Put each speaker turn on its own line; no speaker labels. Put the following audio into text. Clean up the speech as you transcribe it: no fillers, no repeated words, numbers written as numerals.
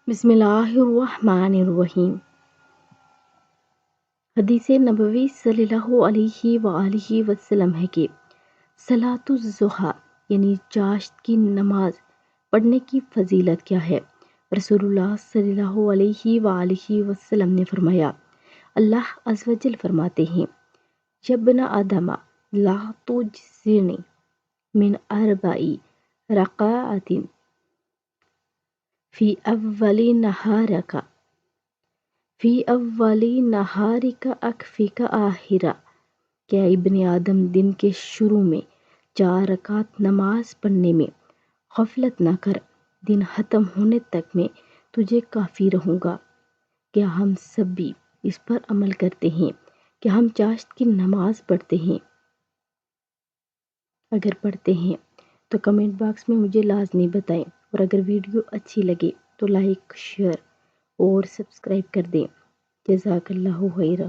بسم اللہ الرحمن الرحیم۔ حدیث نبوی صلی اللہ علیہ وآلہ وسلم ہے کہ صلاۃ الضحیٰ یعنی چاشت کی نماز پڑھنے کی فضیلت کیا ہے۔ رسول اللہ صلی اللہ علیہ وآلہ وسلم نے فرمایا، اللہ عز و جل فرماتے ہیں، یبن آدم لا تجزنی من اربع رکعات فی اولی نہارک اکفیک آخرہ، کیا ابن آدم دن کے شروع میں 4 رکعت نماز پڑھنے میں غفلت نہ کر، دن ختم ہونے تک میں تجھے کافی رہوں گا۔ کیا ہم سب بھی اس پر عمل کرتے ہیں کہ ہم چاشت کی نماز پڑھتے ہیں؟ اگر پڑھتے ہیں تو کمنٹ باکس میں مجھے لازمی بتائیں، اور اگر ویڈیو اچھی لگے تو لائک، شیئر اور سبسکرائب کر دیں۔ جزاک اللہ خیرہ۔